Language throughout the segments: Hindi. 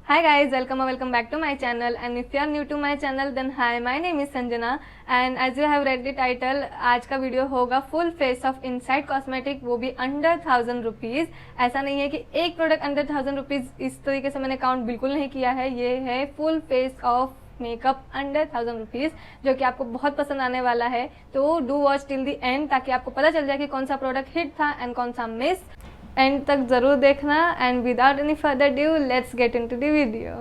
Hi guys, welcome back to my channel, and if you are new to my channel then hi, my name is Sanjana and as you have read the title, आज का वीडियो होगा full face of inside cosmetic, वो भी अंडर 1000 रुपीज़। ऐसा नहीं है कि एक प्रोडक्ट अंडर 1000 रुपीज़, इस तरीके से मैंने काउंट बिल्कुल नहीं किया है। ये है full face of makeup under 1000 rupees, जो कि आपको बहुत पसंद आने वाला है। तो do watch till the end ताकि आपको पता चल जाए कि कौन सा प्रोडक्ट हिट था एंड कौन सा मिस। एंड तक ज़रूर देखना and without any further due let's get into the video.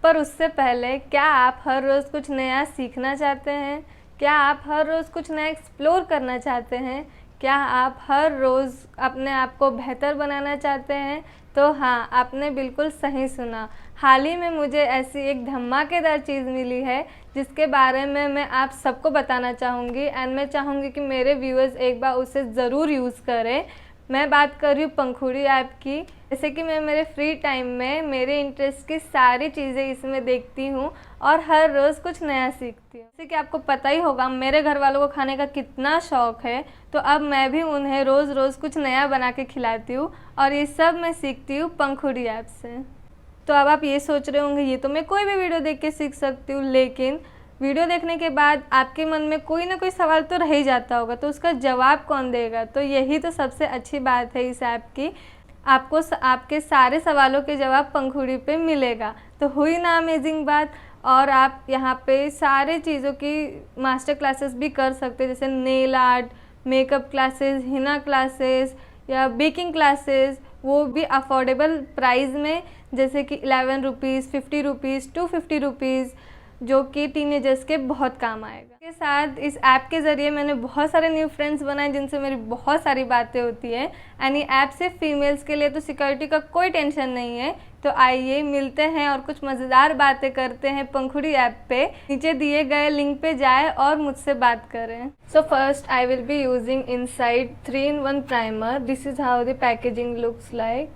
पर उससे पहले, क्या आप हर रोज़ कुछ नया सीखना चाहते हैं? क्या आप हर रोज़ कुछ नया एक्सप्लोर करना चाहते हैं? क्या आप हर रोज़ अपने आप को बेहतर बनाना चाहते हैं? तो हाँ, आपने बिल्कुल सही सुना। हाल ही में मुझे ऐसी एक धमाकेदार चीज़ मिली है जिसके बारे में मैं आप सबको बताना चाहूँगी एंड मैं चाहूँगी कि मेरे व्यूअर्स एक बार उसे ज़रूर यूज़ करें। मैं बात कर रही हूँ पंखुड़ी ऐप की। जैसे कि मैं मेरे फ्री टाइम में मेरे इंटरेस्ट की सारी चीज़ें इसमें देखती हूँ और हर रोज़ कुछ नया सीखती हूँ। जैसे कि आपको पता ही होगा मेरे घर वालों को खाने का कितना शौक़ है, तो अब मैं भी उन्हें रोज़ रोज़ कुछ नया बना के खिलाती हूँ और ये सब मैं सीखती हूँ पंखुड़ी ऐप से। तो अब आप ये सोच रहे होंगे ये तो मैं कोई भी वीडियो देख के सीख सकती हूँ, लेकिन वीडियो देखने के बाद आपके मन में कोई ना कोई सवाल तो रह ही जाता होगा, तो उसका जवाब कौन देगा? तो यही तो सबसे अच्छी बात है इस ऐप की, आपको आपके सारे सवालों के जवाब पंखुड़ी पे मिलेगा। तो हुई ना अमेजिंग बात। और आप यहाँ पे सारे चीज़ों की मास्टर क्लासेस भी कर सकते हैं, जैसे nail art, makeup classes, Hina classes या बेकिंग क्लासेस, वो भी अफोर्डेबल प्राइस में, जैसे कि 11 रुपीज़, 50 रुपीज़, 250 रुपीज़, जो कि टीनेजर्स के बहुत काम आएगा। इसके साथ इस ऐप के ज़रिए मैंने बहुत सारे न्यू फ्रेंड्स बनाए जिनसे मेरी बहुत सारी बातें होती हैं एंड ये ऐप से फीमेल्स के लिए तो सिक्योरिटी का कोई टेंशन नहीं है। तो आइए मिलते हैं और कुछ मज़ेदार बातें करते हैं पंखुड़ी ऐप पे। नीचे दिए गए लिंक पे जाए और मुझसे बात करें। So first I will be using inside 3-in-1 primer. This is how the packaging looks like.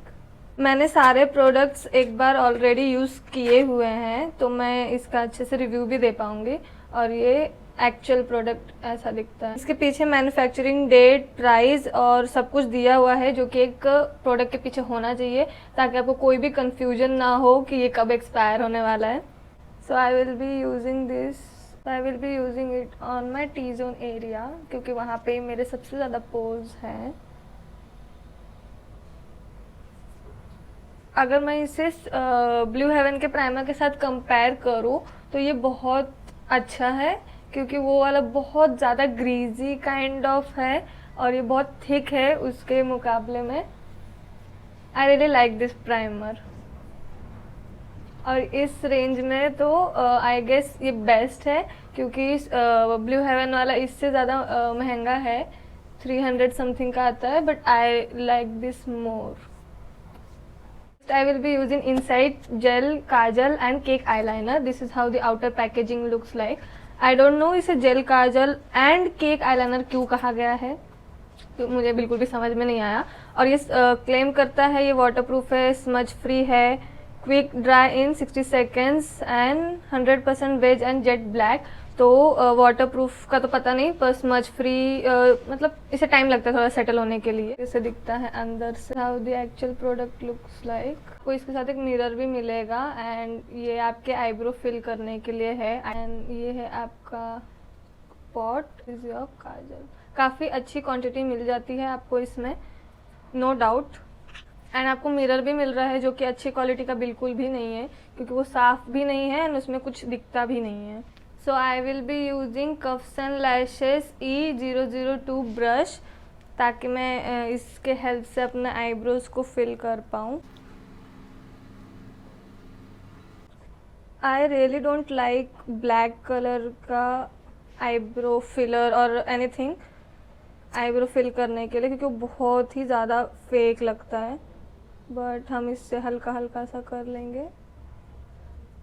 मैंने सारे प्रोडक्ट्स एक बार ऑलरेडी यूज़ किए हुए हैं, तो मैं इसका अच्छे से रिव्यू भी दे पाऊँगी। और ये एक्चुअल प्रोडक्ट ऐसा दिखता है। इसके पीछे मैन्युफैक्चरिंग डेट, प्राइस और सब कुछ दिया हुआ है, जो कि एक प्रोडक्ट के पीछे होना चाहिए ताकि आपको कोई भी कन्फ्यूजन ना हो कि ये कब एक्सपायर होने वाला है। So I will be using this, I will be using it on my T zone area, क्योंकि वहाँ पे मेरे सबसे ज़्यादा पोर्स हैं। अगर मैं इसे ब्लू हेवन के प्राइमर के साथ कंपेयर करूँ तो ये बहुत अच्छा है, क्योंकि वो वाला बहुत ज़्यादा ग्रीजी काइंड ऑफ है और ये बहुत थिक है उसके मुकाबले में। I really like this primer. और इस रेंज में तो आई गेस ये बेस्ट है, क्योंकि ब्लू हेवन वाला इससे ज़्यादा महंगा है, 300 समथिंग का आता है, but I like this more. I will be using Insight Gel Kajal and Cake Eyeliner. This is how the outer packaging looks like. I don't know इसे gel kajal and cake eyeliner क्यों कहा गया है, तो मुझे बिल्कुल भी समझ में नहीं आया। और ये क्लेम करता है ये वाटरप्रूफ है, स्मज फ्री है, quick dry in 60 seconds and 100% veg and jet black. तो वाटरप्रूफ का तो पता नहीं, पर स्मज फ्री मतलब इसे टाइम लगता है थोड़ा सेटल होने के लिए। इसे दिखता है अंदर से how the actual product looks like. को इसके साथ एक मिरर भी मिलेगा एंड ये आपके आईब्रो फिल करने के लिए है। एंड ये है आपका पॉट, इज योर काजल। काफ़ी अच्छी क्वांटिटी मिल जाती है आपको इसमें, नो डाउट। एंड आपको मिरर भी मिल रहा है जो कि अच्छी क्वालिटी का बिल्कुल भी नहीं है, क्योंकि वो साफ़ भी नहीं है एंड उसमें कुछ दिखता भी नहीं है। So I will be using cuffs and lashes E002 brush, ताकि मैं इसके हेल्प से अपने आईब्रोज को फिल कर पाऊँ। I really don't like black colour का आईब्रो फिलर और एनीथिंग आईब्रो फिल करने के लिए, क्योंकि वो बहुत ही ज़्यादा फेक लगता है। बट हम इससे हल्का हल्का सा कर लेंगे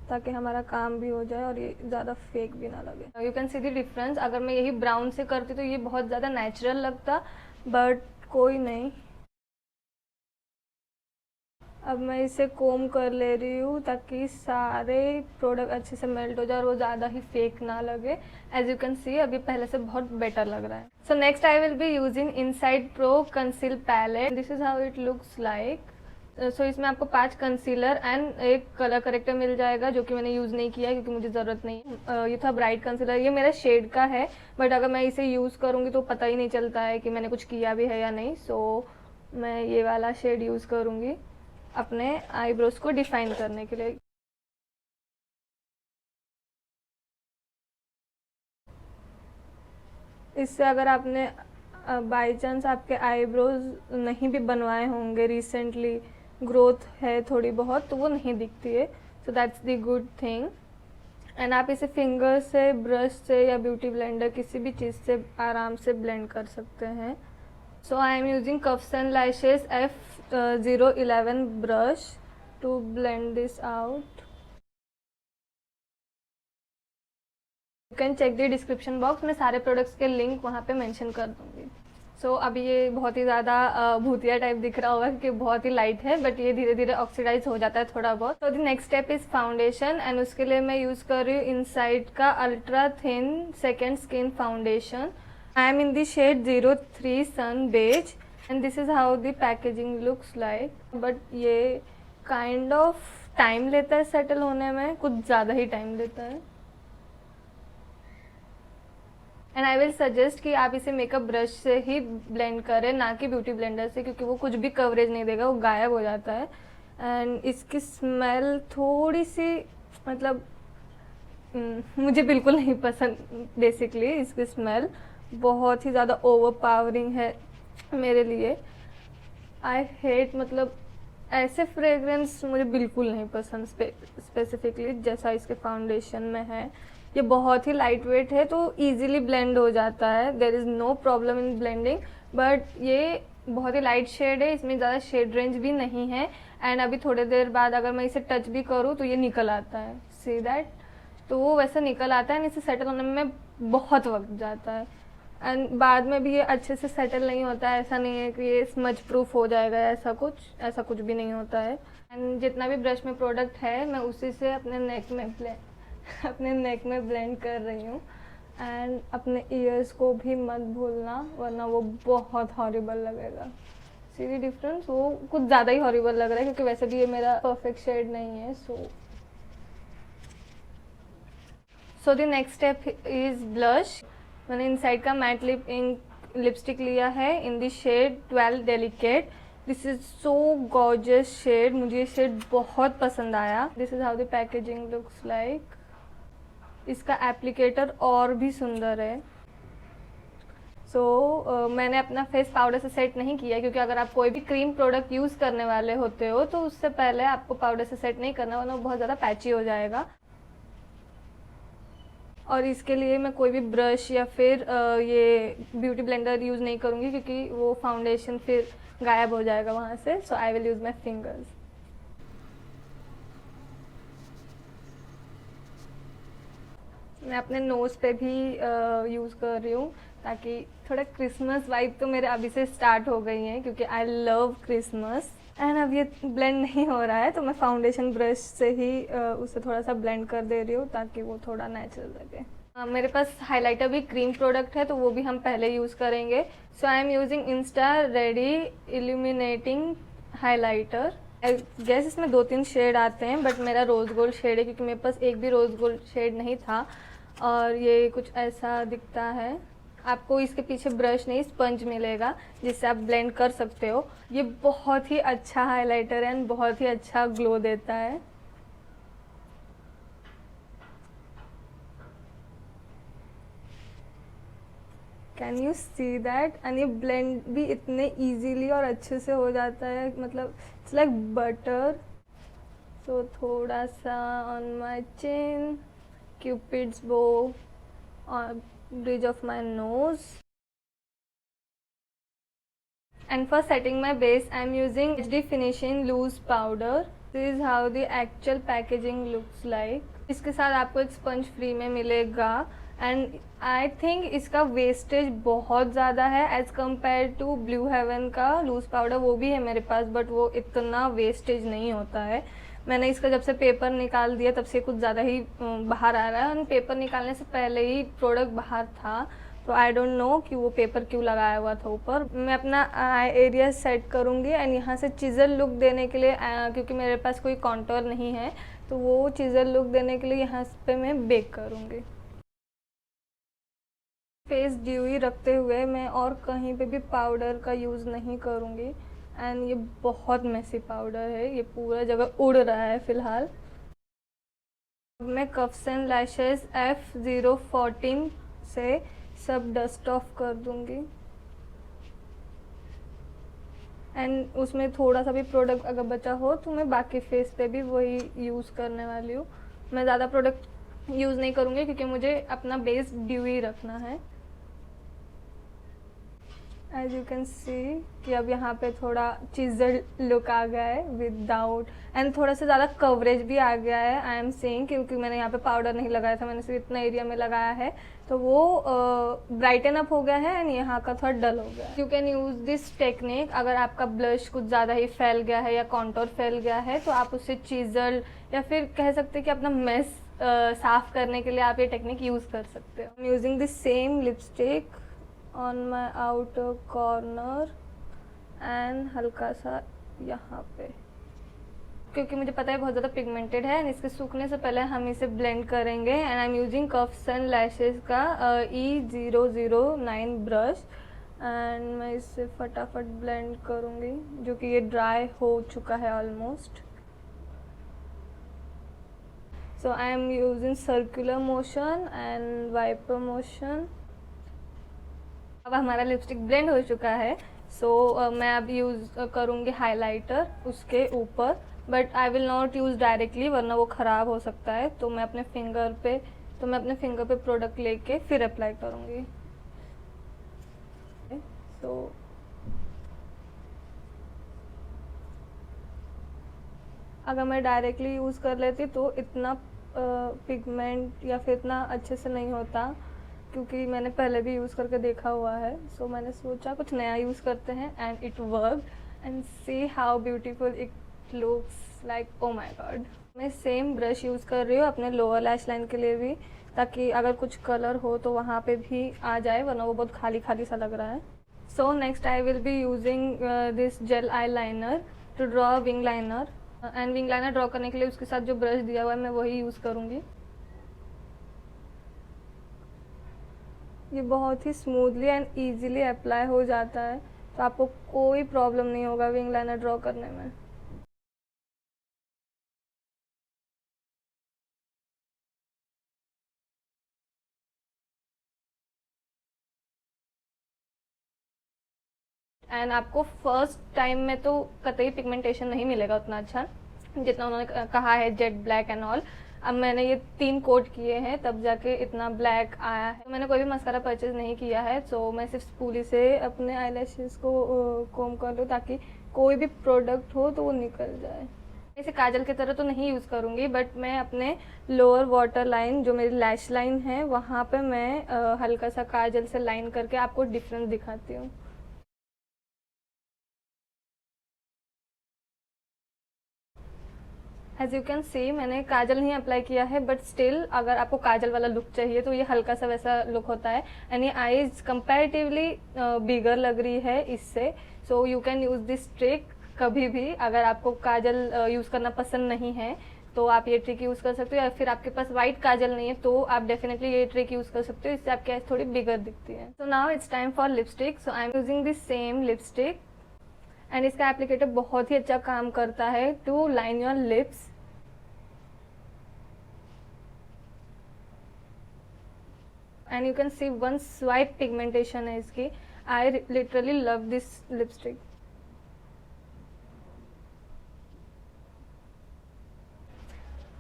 ताकि हमारा काम भी हो जाए और ये ज़्यादा फेक भी ना लगे। You can see the difference. अगर मैं यही ब्राउन से करती तो ये बहुत ज़्यादा नेचुरल लगता, बट कोई नहीं। अब मैं इसे कोम कर ले रही हूँ ताकि सारे प्रोडक्ट अच्छे से मेल्ट हो जाए और वो ज़्यादा ही फेक ना लगे। एज यू कैन सी अभी पहले से बहुत बेटर लग रहा है। So next I will be using insight pro conceal palette. This is how it looks like. So इसमें आपको 5 कंसीलर एंड एक कलर करेक्टर मिल जाएगा, जो कि मैंने यूज़ नहीं किया है क्योंकि मुझे ज़रूरत नहीं है। ये था ब्राइट कंसीलर, ये मेरा शेड का है, बट अगर मैं इसे यूज़ करूँगी तो पता ही नहीं चलता है कि मैंने कुछ किया भी है या नहीं। सो मैं ये वाला शेड यूज़ करूँगी अपने आईब्रोज को डिफाइन करने के लिए। इससे अगर आपने बाई चांस आपके आईब्रोज नहीं भी बनवाए होंगे, रिसेंटली ग्रोथ है थोड़ी बहुत, तो वो नहीं दिखती है। So that's the good thing. And आप इसे फिंगर से, ब्रश से या ब्यूटी ब्लेंडर किसी भी चीज़ से आराम से ब्लेंड कर सकते हैं। So I am using cuffs and lashes F011 brush to blend this out. You can check the description box, मैं सारे प्रोडक्ट्स के लिंक वहाँ पे मेंशन कर दूँगी। सो अभी ये बहुत ही ज़्यादा भूतिया टाइप दिख रहा होगा क्योंकि बहुत ही लाइट है, बट ये धीरे धीरे ऑक्सीडाइज हो जाता है थोड़ा बहुत। तो the next step is foundation, and उसके लिए मैं यूज़ कर रही हूँ इनसाइड का ultra thin second skin foundation. I am in the shade 03 sun beige, and this is how the packaging looks like. But ये काइंड ऑफ टाइम लेता है सेटल होने में, कुछ ज़्यादा ही टाइम लेता है। एंड आई विल सजेस्ट कि आप इसे मेकअप ब्रश से ही ब्लेंड करें, ना कि ब्यूटी ब्लेंडर से, क्योंकि वो कुछ भी कवरेज नहीं देगा, वो गायब हो जाता है। एंड इसकी स्मेल थोड़ी सी मतलब मुझे बिल्कुल नहीं पसंद। बेसिकली इसकी स्मेल बहुत ही ज़्यादा ओवर पावरिंग है मेरे लिए। आई हेट, मतलब ऐसे फ्रेगरेंस मुझे बिल्कुल नहीं पसंद, स्पेसिफिकली जैसा इसके फाउंडेशन में है। ये बहुत ही लाइट वेट है तो इजीली ब्लेंड हो जाता है, there is no problem in blending. But ये बहुत ही लाइट शेड है, इसमें ज़्यादा शेड रेंज भी नहीं है। एंड अभी थोड़ी देर बाद अगर मैं इसे टच भी करूँ तो ये निकल आता है, सी दैट। तो वो वैसा निकल आता है, एंड इसे सेटल होने में बहुत वक्त जाता है। एंड बाद में भी ये अच्छे से सेटल नहीं होता है। ऐसा नहीं है कि ये स्मज प्रूफ हो जाएगा, ऐसा कुछ भी नहीं होता है। एंड जितना भी ब्रश में प्रोडक्ट है मैं उसी से अपने नेक में ब्लेंड कर रही हूँ। एंड अपने ईयर्स को भी मत भूलना, वरना वो बहुत हॉरिबल लगेगा। सी डिफरेंस, वो कुछ ज़्यादा ही हॉरिबल लग रहा है क्योंकि वैसे भी ये मेरा परफेक्ट शेड नहीं है। So the next step is blush. मैंने इनसाइड का मैट लिप इंक लिपस्टिक लिया है in the shade 12 delicate. This is so gorgeous shade, मुझे ये शेड बहुत पसंद आया। This is how the packaging looks like. इसका एप्लीकेटर और भी सुंदर है। मैंने अपना फेस पाउडर से सेट नहीं किया, क्योंकि अगर आप कोई भी क्रीम प्रोडक्ट यूज़ करने वाले होते हो तो उससे पहले आपको पाउडर से सेट नहीं करना, वरना बहुत ज़्यादा पैची हो जाएगा। और इसके लिए मैं कोई भी ब्रश या फिर ये ब्यूटी ब्लेंडर यूज़ नहीं करूँगी, क्योंकि वो फाउंडेशन फिर गायब हो जाएगा वहाँ से। So I will use my fingers. मैं अपने नोज़ पे भी यूज़ कर रही हूँ, ताकि थोड़ा क्रिसमस वाइब तो मेरे अभी से स्टार्ट हो गई है, क्योंकि आई लव क्रिसमस। एंड अब ये ब्लेंड नहीं हो रहा है तो मैं फाउंडेशन ब्रश से ही उसे थोड़ा सा ब्लेंड कर दे रही हूँ, ताकि वो थोड़ा नेचुरल लगे। मेरे पास हाइलाइटर भी क्रीम प्रोडक्ट है, तो वो भी हम पहले यूज़ करेंगे। So I am using insta ready illuminating highlighter. I guess इसमें 2-3 शेड आते हैं, बट मेरा रोज़ गोल्ड शेड है, क्योंकि मेरे पास एक भी रोज़ गोल्ड शेड नहीं था। और ये कुछ ऐसा दिखता है। आपको इसके पीछे ब्रश नहीं, स्पंज मिलेगा जिससे आप ब्लेंड कर सकते हो। ये बहुत ही अच्छा हाइलाइटर है एंड बहुत ही अच्छा ग्लो देता है। Can you see that? And ये ब्लेंड भी इतने इजीली और अच्छे से हो जाता है, मतलब इट्स लाइक बटर। सो थोड़ा सा on my chin, Cupid's bow on bridge of my nose. And for setting my base, I am using HD Finishing Loose Powder. This is how the actual packaging looks like. इसके साथ आपको एक स्पंज फ्री में मिलेगा। एंड आई थिंक इसका वेस्टेज बहुत ज़्यादा है as compare to Blue Heaven का लूज पाउडर। वो भी है मेरे पास, बट वो इतना वेस्टेज नहीं होता है। मैंने इसका जब से पेपर निकाल दिया तब से कुछ ज़्यादा ही बाहर आ रहा है, और पेपर निकालने से पहले ही प्रोडक्ट बाहर था, तो आई डोंट नो कि वो पेपर क्यों लगाया हुआ था ऊपर। मैं अपना आई एरिया सेट करूँगी एंड यहाँ से चिज़ल लुक देने के लिए क्योंकि मेरे पास कोई कॉन्टोर नहीं है तो वो चिज़ल लुक देने के लिए यहाँ पे मैं बेक करूँगी। फेस ड्यूई रखते हुए मैं और कहीं पे भी पाउडर का यूज़ नहीं करूँगी एंड ये बहुत मेसी पाउडर है, ये पूरा जगह उड़ रहा है फ़िलहाल। मैं कफ्स एंड लैशेस F014 से सब डस्ट ऑफ कर दूँगी एंड उसमें थोड़ा सा भी प्रोडक्ट अगर बचा हो तो मैं बाकी फेस पे भी वही यूज़ करने वाली हूँ। मैं ज़्यादा प्रोडक्ट यूज़ नहीं करूँगी क्योंकि मुझे अपना बेस ड्यूई रखना है। एज यू कैन सी कि अब यहाँ पे थोड़ा चिज़ल लुक आ गया है विदाउट एंड थोड़ा सा ज़्यादा कवरेज भी आ गया है। आई एम सेइंग क्योंकि मैंने यहाँ पे पाउडर नहीं लगाया था, मैंने सिर्फ इतना एरिया में लगाया है तो वो ब्राइटन अप हो गया है एंड यहाँ का थोड़ा डल हो गया है। You can use this technique अगर आपका ब्लश कुछ ज़्यादा ही फैल गया है या कॉन्टोर फैल गया है तो आप उससे चिज़ल या फिर कह सकते हैं कि अपना मेस साफ करने के लिए आप ये टेक्निक यूज़ कर सकते हो। आई am using this same lipstick on my outer corner and हल्का सा यहाँ पे, क्योंकि मुझे पता है बहुत ज़्यादा पिगमेंटेड है एंड इसके सूखने से पहले हम इसे ब्लेंड करेंगे। And I am using cuffs and lashes का E009 ब्रश एंड मैं इसे फटाफट ब्लेंड करूँगी जो कि ये ड्राई हो चुका है almost. So I am using circular motion and wiper motion. अब हमारा लिपस्टिक ब्लेंड हो चुका है सो मैं अब यूज़ करूँगी हाइलाइटर उसके ऊपर, but I will not use directly वरना वो ख़राब हो सकता है। तो मैं अपने फिंगर पे प्रोडक्ट लेके फिर अप्लाई करूँगी। सो अगर मैं डायरेक्टली यूज़ कर लेती तो इतना पिगमेंट या फिर इतना अच्छे से नहीं होता क्योंकि मैंने पहले भी यूज़ करके देखा हुआ है। सो मैंने सोचा कुछ नया यूज़ करते हैं and it work and see how beautiful it looks like. Oh my God. मैं सेम ब्रश यूज़ कर रही हूँ अपने लोअर लैश लाइन के लिए भी ताकि अगर कुछ कलर हो तो वहाँ पे भी आ जाए वरना वो बहुत खाली खाली सा लग रहा है। So next I will be using this gel I liner to draw wing liner and wing liner draw करने के लिए उसके साथ जो ब्रश दिया हुआ है मैं वही यूज़ करूँगी। ये बहुत ही स्मूथली एंड ईजीली अप्लाई हो जाता है तो आपको कोई प्रॉब्लम नहीं होगा विंग लाइनर ड्रॉ करने में। एंड आपको फर्स्ट टाइम में तो कतई पिगमेंटेशन नहीं मिलेगा उतना अच्छा जितना उन्होंने कहा है जेट ब्लैक एंड ऑल। अब मैंने ये 3 कोट किए हैं तब जाके इतना ब्लैक आया है। मैंने कोई भी मस्कारा परचेज नहीं किया है सो मैं सिर्फ स्पूली से अपने आईलैशेस को कोम कर लूँ ताकि कोई भी प्रोडक्ट हो तो वो निकल जाए। इसे काजल की तरह तो नहीं यूज़ करूँगी बट मैं अपने लोअर वाटर लाइन जो मेरी लैश लाइन है वहाँ पे मैं हल्का सा काजल से लाइन करके आपको डिफरेंस दिखाती हूँ। एज यू कैन सी मैंने काजल नहीं अप्लाई किया है बट स्टिल अगर आपको काजल वाला लुक चाहिए तो ये हल्का सा वैसा लुक होता है एंड ये आईज कंपैरेटिवली बिगर लग रही है इससे। सो you can use this trick कभी भी अगर आपको काजल यूज़ करना पसंद नहीं है तो आप ये ट्रिक यूज़ कर सकते हो या फिर आपके पास वाइट काजल नहीं है तो आप डेफिनेटली ये ट्रिक यूज़ कर सकते हो, इससे आपकी आईज थोड़ी बिगर दिखती है। So now it's time for lipstick. So I am using this same lipstick and इसका एप्लीकेटर बहुत ही अच्छा काम करता है to line your lips. And you can see one swipe pigmentation है इसकी। I literally love this lipstick.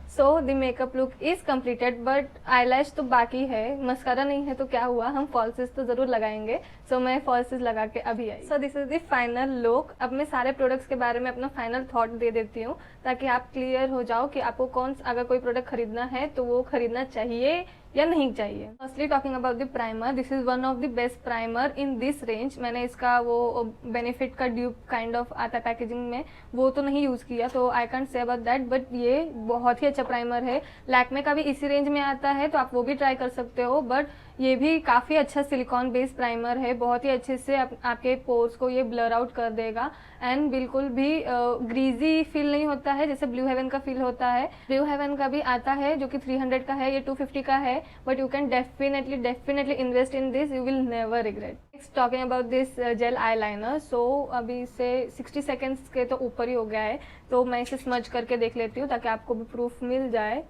So the makeup look is completed but eyelash तो बाकी है, मस्कारा नहीं है तो क्या हुआ, हम फॉल्सेस तो जरूर लगाएंगे। सो मैं फॉल्सेस लगा के अभी आई। So this is the final look. अब मैं सारे प्रोडक्ट्स के बारे में अपना फाइनल थॉट दे देती हूँ ताकि आप क्लियर हो जाओ कि आपको अगर कोई प्रोडक्ट खरीदना है तो वो खरीदना चाहिए या नहीं चाहिए। Firstly talking about the primer, this is one of the best primer in this range. मैंने इसका वो बेनिफिट का ड्यूब काइंड ऑफ आता है पैकेजिंग में, वो तो नहीं यूज़ किया, तो I can't say about that, but ये बहुत ही अच्छा प्राइमर है। लैक्मे का भी इसी रेंज में आता है, तो आप वो भी ट्राई कर सकते हो, बट ये भी काफ़ी अच्छा सिलिकॉन बेस्ड प्राइमर है, बहुत ही अच्छे से आपके पोर्स को ये ब्लर आउट कर देगा एंड बिल्कुल भी ग्रीजी फील नहीं होता है जैसे ब्लू हेवन का फील होता है। ब्लू हेवन का भी आता है जो कि 300 का है, ये 250 का है, but you can definitely invest in this, you will never regret. Next talking about this gel eye liner, so अभी इसे 60 सेकेंड्स के तो ऊपर ही हो गया है, तो मैं इसे स्मज करके देख लेती हूँ ताकि आपको भी प्रूफ मिल जाए।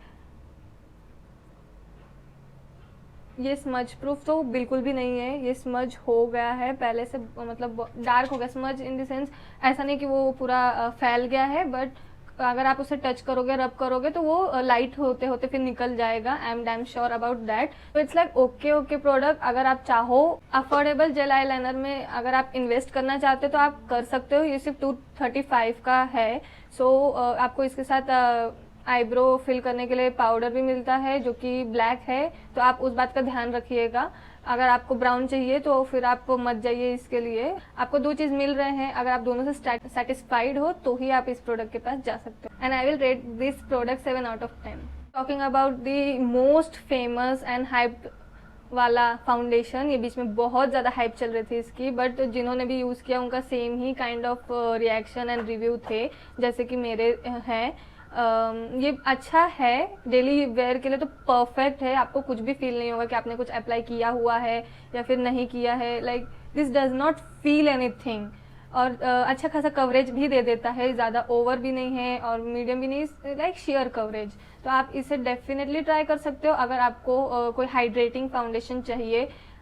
ये स्मज प्रूफ तो बिल्कुल भी नहीं है, ये स्मज हो गया है पहले से, मतलब डार्क हो गया स्मज इन द सेंस, ऐसा नहीं कि वो पूरा फैल गया है, बट अगर आप उसे टच करोगे, रब करोगे तो वो लाइट होते होते फिर निकल जाएगा। I am damn sure about that. तो इट्स लाइक ओके प्रोडक्ट। अगर आप चाहो अफोर्डेबल जेल आई लाइनर में अगर आप इन्वेस्ट करना चाहते हो तो आप कर सकते हो। ये सिर्फ 235 का है। सो आपको इसके साथ आईब्रो फिल करने के लिए पाउडर भी मिलता है जो कि ब्लैक है, तो आप उस बात का ध्यान रखिएगा। अगर आपको ब्राउन चाहिए तो फिर आप मत जाइए इसके लिए। आपको दो चीज मिल रहे हैं, अगर आप दोनों से सेटिस्फाइड हो तो ही आप इस प्रोडक्ट के पास जा सकते हो। And I will rate this product 7 out of 10। Talking about the most famous and hyped वाला फाउंडेशन, ये बीच में बहुत ज़्यादा हाइप चल रही थी इसकी, बट जिन्होंने भी यूज़ किया उनका same he kind of reaction and review थे जैसे कि मेरे हैं। ये अच्छा है, डेली वेयर के लिए तो परफेक्ट है। आपको कुछ भी फील नहीं होगा कि आपने कुछ अप्लाई किया हुआ है या फिर नहीं किया है। Like this does not feel anything. और अच्छा खासा कवरेज भी दे देता है, ज़्यादा ओवर भी नहीं है और मीडियम भी नहीं, लाइक शेयर कवरेज। तो आप इसे डेफिनेटली ट्राई कर सकते हो अगर आपको कोई हाइड्रेटिंग फाउंडेशन चाहिए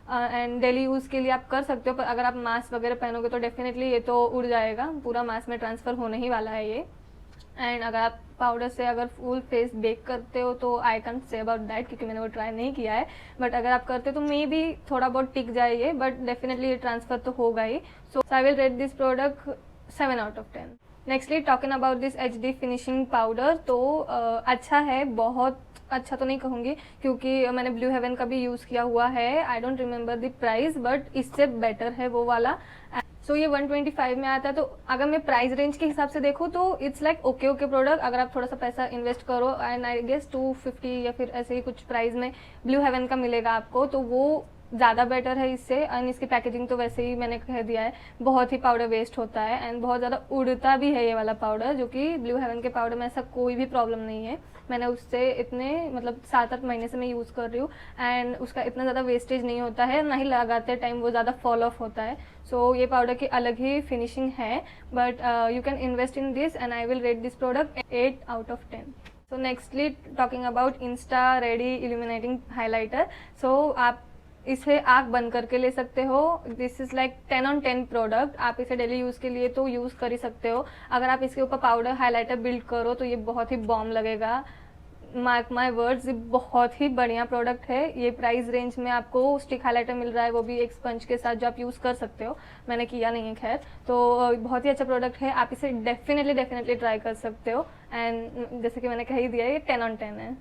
एंड डेली यूज़ के लिए आप कर सकते हो। पर अगर आप मास्क वगैरह पहनोगे तो डेफिनेटली ये तो उड़ जाएगा, पूरा मास्क में ट्रांसफ़र होने ही वाला है ये। एंड अगर आप पाउडर से अगर फुल फेस बेक करते हो तो I can't say about that, क्योंकि मैंने वो ट्राई नहीं किया है, बट अगर आप करते हो तो मे भी थोड़ा बहुत टिक जाइए, बट डेफिनेटली ये ट्रांसफर तो होगा ही। So I will rate this product 7 out of 10। Nextly talking about this HD finishing powder, तो अच्छा है, बहुत अच्छा तो नहीं कहूँगी क्योंकि मैंने ब्लू हेवन का भी यूज़ किया हुआ है। I don't remember the price, but इससे बेटर है वो वाला। सो ये 125 में आता है, तो अगर मैं प्राइस रेंज के हिसाब से देखूँ तो इट्स लाइक ओके प्रोडक्ट। अगर आप थोड़ा सा पैसा इन्वेस्ट करो, एंड आई गेस 250 या फिर ऐसे ही कुछ प्राइस में ब्लू हेवन का मिलेगा आपको, तो वो ज़्यादा बेटर है इससे। एंड इसकी पैकेजिंग तो वैसे ही मैंने कह दिया है, बहुत ही पाउडर वेस्ट होता है एंड बहुत ज़्यादा उड़ता भी है ये वाला पाउडर, जो कि ब्लू हेवन के पाउडर में ऐसा कोई भी प्रॉब्लम नहीं है। मैंने उससे इतने मतलब 7-8 महीने से मैं यूज़ कर रही हूँ एंड उसका इतना ज़्यादा वेस्टेज नहीं होता है, ना ही लगाते टाइम वो ज़्यादा फॉल ऑफ होता है। सो ये पाउडर की अलग ही फिनिशिंग है, but you can invest in this and I will rate this product 8 out of 10। So nextly talking about insta ready illuminating highlighter. So आप इसे आँख बंद करके ले सकते हो। This is like 10 on 10 product. आप इसे डेली यूज़ के लिए तो यूज़ कर ही सकते हो। अगर आप इसके ऊपर पाउडर हाइलाइटर बिल्ड करो तो ये बहुत ही बॉम्ब लगेगा, मार्क माई वर्ड्स। ये बहुत ही बढ़िया प्रोडक्ट है। ये प्राइस रेंज में आपको स्टिक हाइलाइटर मिल रहा है, वो भी एक स्पंज के साथ, जो आप यूज़ कर सकते हो। मैंने किया नहीं है खैर, तो बहुत ही अच्छा प्रोडक्ट है। आप इसे डेफिनेटली ट्राई कर सकते हो एंड जैसे कि मैंने कह ही दिया ये 10 on 10 है।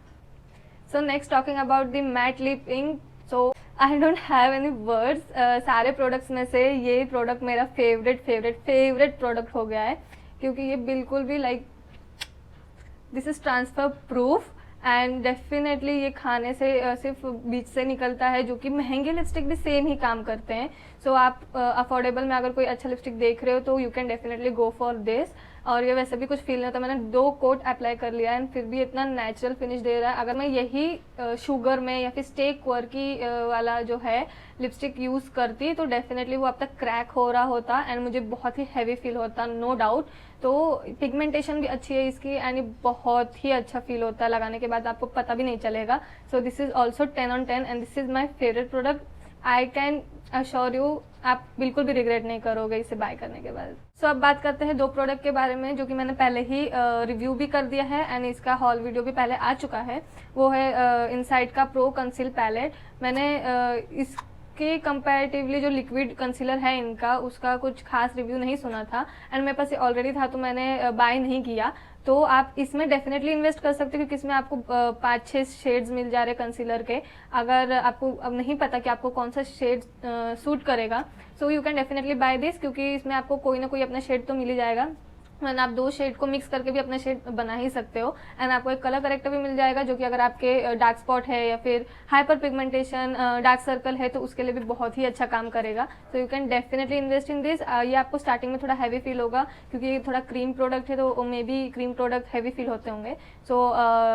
So next talking about the matte lip ink, so I don't have any words. सारे प्रोडक्ट्स में से ये प्रोडक्ट मेरा फेवरेट प्रोडक्ट हो गया है, क्योंकि ये बिल्कुल भी like this is transfer proof and definitely ये खाने से सिर्फ बीच से निकलता है, जो कि महंगे लिपस्टिक भी सेम ही काम करते हैं। सो आप अफोर्डेबल में अगर कोई अच्छा लिपस्टिक देख रहे हो तो you can definitely go for this. और ये वैसे भी कुछ फील नहीं होता। मैंने 2 कोट अप्लाई कर लिया एंड फिर भी इतना नेचुरल फिनिश दे रहा है। अगर मैं यही शुगर में या फिर स्टेक क्वर्की वाला जो है लिपस्टिक यूज़ करती तो डेफिनेटली वो अब तक क्रैक हो रहा होता एंड मुझे बहुत ही हैवी फील होता, नो डाउट। तो पिगमेंटेशन भी अच्छी है इसकी एंड ये बहुत ही अच्छा फील होता है लगाने के बाद, आपको पता भी नहीं चलेगा। सो this is also 10 on 10 and this is my favourite product. I can assure you, आप बिल्कुल भी रिग्रेट नहीं करोगे इसे बाय करने के बाद। सो अब बात करते हैं 2 प्रोडक्ट के बारे में, जो कि मैंने पहले ही रिव्यू भी कर दिया है एंड इसका हॉल वीडियो भी पहले आ चुका है। वो है इनसाइड का प्रो कंसील पैलेट। मैंने इसके कंपैरेटिवली जो लिक्विड कंसीलर है इनका, उसका कुछ खास रिव्यू नहीं सुना था एंड मेरे पास ये ऑलरेडी था, तो मैंने बाय नहीं किया। तो आप इसमें डेफिनेटली इन्वेस्ट कर सकते हो, क्योंकि इसमें आपको 5-6 शेड्स मिल जा रहे हैं कंसीलर के। अगर आपको अब नहीं पता कि आपको कौन सा शेड सूट करेगा, so you can definitely buy this, क्योंकि इसमें आपको कोई ना कोई अपना शेड तो मिल ही जाएगा। एंड आप 2 शेड को मिक्स करके भी अपना शेड बना ही सकते हो। एंड आपको एक कलर करेक्टर भी मिल जाएगा, जो कि अगर आपके डार्क स्पॉट है या फिर हाइपर पिगमेंटेशन, डार्क सर्कल है, तो उसके लिए भी बहुत ही अच्छा काम करेगा। So you can definitely invest in this. ये आपको स्टार्टिंग में थोड़ा हैवी फील होगा, क्योंकि ये थोड़ा क्रीम प्रोडक्ट है, तो may be cream product heavy feel होते होंगे। सो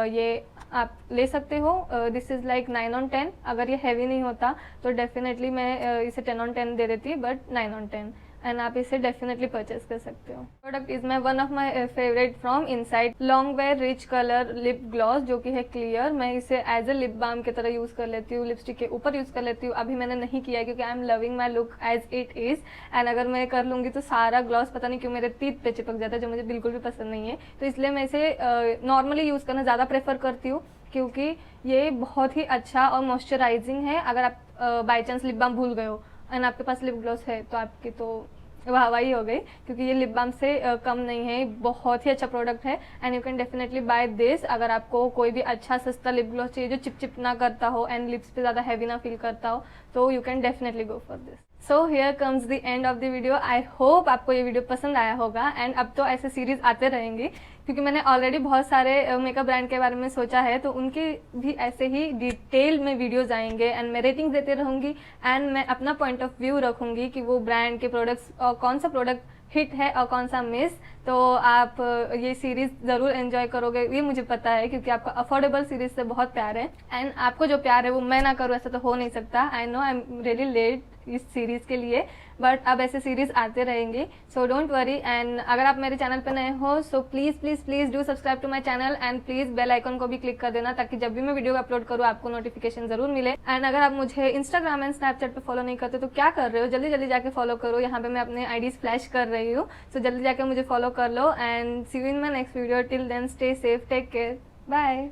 ये आप ले सकते हो। This is like 9/10। अगर ये हैवी नहीं होता तो डेफिनेटली मैं इसे 10/10 दे देती, बट 9/10, एंड आप इसे डेफिनेटली परचेस कर सकते हो। Product is my one of my favourite from inside long where rich colour lip gloss, जो कि है क्लियर। मैं इसे एज ए लिप बाम की तरह यूज कर लेती हूँ, लिपस्टिक के ऊपर यूज कर लेती हूँ। अभी मैंने नहीं किया है, क्योंकि I am loving my look as it is, and अगर मैं कर लूंगी तो सारा ग्लॉस पता नहीं क्यों मेरे टीथ पे चिपक जाता है, जो मुझे बिल्कुल भी पसंद नहीं है। तो इसलिए मैं इसे नॉर्मली यूज करना ज्यादा प्रेफर करती हूँ, क्योंकि ये बहुत ही अच्छा और मॉइस्चराइजिंग है। अगर आप बाई चांस लिप बाम भूल गए हो एंड आपके पास लिप ग्लॉस है, तो आपकी तो वाहवाही हो गई, क्योंकि ये लिप बाम से कम नहीं है। बहुत ही अच्छा प्रोडक्ट है, and you can definitely buy this. अगर आपको कोई भी अच्छा सस्ता लिप ग्लॉस चाहिए जो चिपचिप ना करता हो एंड लिप्स पे ज़्यादा हैवी ना फील करता हो, तो you can definitely go for this. So here comes the end of the video. I hope आपको ये वीडियो पसंद आया होगा, एंड अब तो ऐसे सीरीज आते रहेंगे, क्योंकि मैंने ऑलरेडी बहुत सारे मेकअप ब्रांड के बारे में सोचा है, तो उनके भी ऐसे ही डिटेल में वीडियोस आएंगे, एंड मैं रेटिंग देते रहूँगी, एंड मैं अपना पॉइंट ऑफ व्यू रखूँगी कि वो ब्रांड के प्रोडक्ट्स और कौन सा प्रोडक्ट हिट है और कौन सा मिस। तो आप ये सीरीज ज़रूर एंजॉय करोगे, ये मुझे पता है, क्योंकि आपका अफोर्डेबल सीरीज से बहुत प्यार है, एंड आपको जो प्यार है वो मैं ना करूँ ऐसा तो हो नहीं सकता। I know I am really late इस सीरीज के लिए, बट अब ऐसे सीरीज आते रहेंगे, सो डोंट वरी। एंड अगर आप मेरे चैनल पे नए हो, so please please please do subscribe to my channel, and please bell icon को भी क्लिक कर देना, ताकि जब भी मैं वीडियो अपलोड करूँ आपको नोटिफिकेशन जरूर मिले। एंड अगर आप मुझे इंस्टाग्राम एंड स्नैपचैट पे फॉलो नहीं करते तो क्या कर रहे हो, जल्दी जल्दी जाके फॉलो करो। यहाँ पे मैं अपने आईडीज फ्लैश कर रही हूँ, सो जल्दी जाके मुझे फॉलो कर लो, and see you in my next video. Till then stay safe, take care, bye.